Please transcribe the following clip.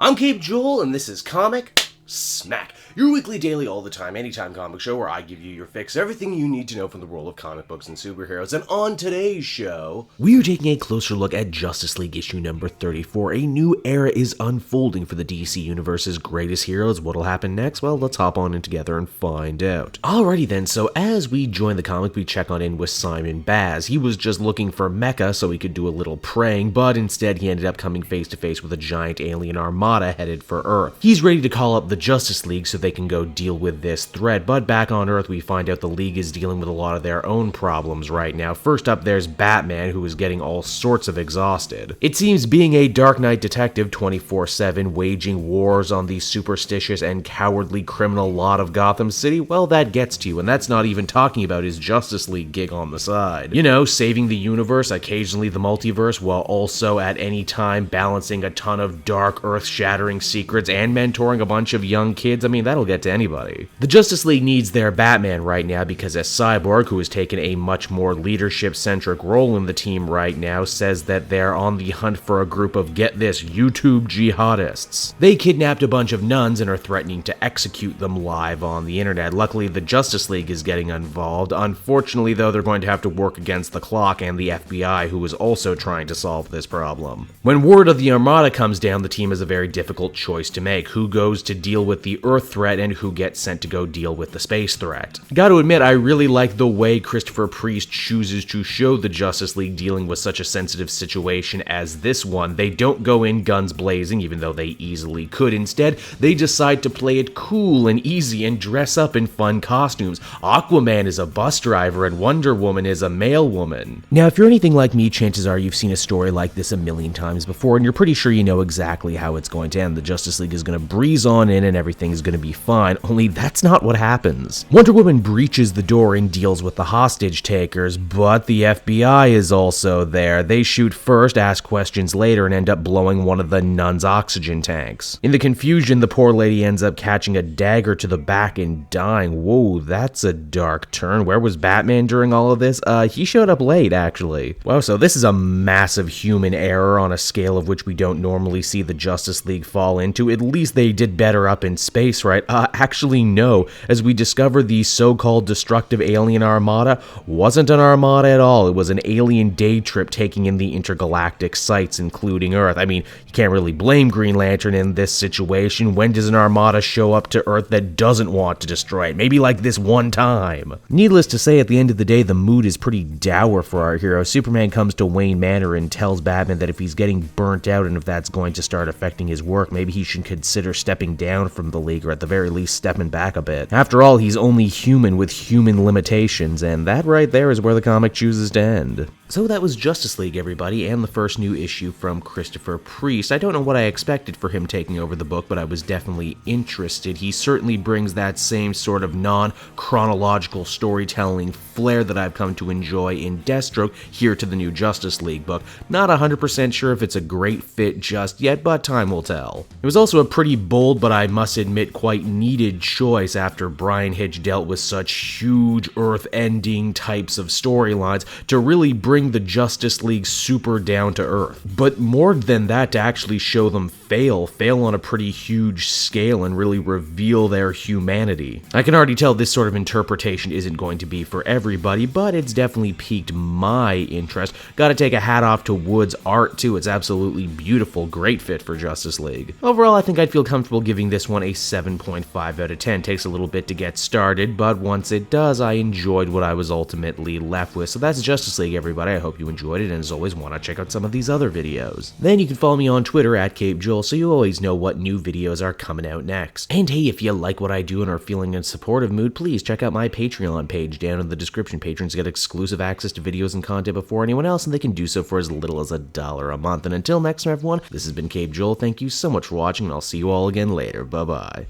I'm Cape Joel, and this is Comic Smack, your weekly, daily, all the time, anytime comic show where I give you your fix, everything you need to know from the world of comic books and superheroes. And on today's show, we are taking a closer look at Justice League issue number 34. A new era is unfolding for the DC Universe's greatest heroes. What'll happen next? Well, let's hop on in together and find out. Alrighty then, so as we join the comic, we check on in with Simon Baz. He was just looking for Mecha so he could do a little praying, but instead he ended up coming face to face with a giant alien armada headed for Earth. He's ready to call up the Justice League so they can go deal with this threat, but back on Earth we find out the League is dealing with a lot of their own problems right now. First up, there's Batman, who is getting all sorts of exhausted. It seems being a Dark Knight detective 24/7, waging wars on the superstitious and cowardly criminal lot of Gotham City, well, that gets to you, and that's not even talking about his Justice League gig on the side. You know, saving the universe, occasionally the multiverse, while also at any time balancing a ton of dark, earth-shattering secrets and mentoring a bunch of young kids. I mean, that'll get to anybody. The Justice League needs their Batman right now because a Cyborg, who has taken a much more leadership-centric role in the team right now, says that they're on the hunt for a group of, get this, YouTube jihadists. They kidnapped a bunch of nuns and are threatening to execute them live on the internet. Luckily, the Justice League is getting involved. Unfortunately, though, they're going to have to work against the clock and the FBI, who is also trying to solve this problem. When word of the Armada comes down, the team has a very difficult choice to make. Who goes to deal with the Earth threat and who gets sent to go deal with the space threat? Gotta admit, I really like the way Christopher Priest chooses to show the Justice League dealing with such a sensitive situation as this one. They don't go in guns blazing, even though they easily could. Instead, they decide to play it cool and easy and dress up in fun costumes. Aquaman is a bus driver and Wonder Woman is a mail woman. Now, if you're anything like me, chances are you've seen a story like this a million times before, and you're pretty sure you know exactly how it's going to end. The Justice League is going to breeze on in and everything's going to be fine, only that's not what happens. Wonder Woman breaches the door and deals with the hostage takers, but the FBI is also there. They shoot first, ask questions later, and end up blowing one of the nuns' oxygen tanks. In the confusion, the poor lady ends up catching a dagger to the back and dying. Whoa, that's a dark turn. Where was Batman during all of this? He showed up late, actually. Wow, so this is a massive human error on a scale of which we don't normally see the Justice League fall into. At least they did better up in space, right? Actually, no. As we discover, the so-called destructive alien armada wasn't an armada at all. It was an alien day trip taking in the intergalactic sites, including Earth. I mean, you can't really blame Green Lantern in this situation. When does an armada show up to Earth that doesn't want to destroy it? Maybe like this one time. Needless to say, at the end of the day, the mood is pretty dour for our hero. Superman comes to Wayne Manor and tells Batman that if he's getting burnt out and if that's going to start affecting his work, maybe he should consider stepping down from the League, or at the very least stepping back a bit. After all, he's only human with human limitations, and that right there is where the comic chooses to end. So that was Justice League, everybody, and the first new issue from Christopher Priest. I don't know what I expected for him taking over the book, but I was definitely interested. He certainly brings that same sort of non-chronological storytelling flair that I've come to enjoy in Deathstroke here to the new Justice League book. Not 100% sure if it's a great fit just yet, but time will tell. It was also a pretty bold, but I must admit quite needed choice after Brian Hitch dealt with such huge Earth-ending types of storylines to really bring the Justice League super down to earth. But more than that, to actually show them fail on a pretty huge scale and really reveal their humanity. I can already tell this sort of interpretation isn't going to be for everybody, but it's definitely piqued my interest. Gotta take a hat off to Wood's art too. It's absolutely beautiful. Great fit for Justice League. Overall, I think I'd feel comfortable giving this one a 7.5 out of 10. Takes a little bit to get started, but once it does, I enjoyed what I was ultimately left with. So that's Justice League, everybody. I hope you enjoyed it, and as always, want to check out some of these other videos. Then you can follow me on Twitter at CapeJoel, so you always know what new videos are coming out next. And hey, if you like what I do and are feeling in a supportive mood, please check out my Patreon page down in the description. Patrons get exclusive access to videos and content before anyone else, and they can do so for as little as $1 a month. And until next time, everyone, this has been Cape Joel. Thank you so much for watching, and I'll see you all again later. Bye-bye.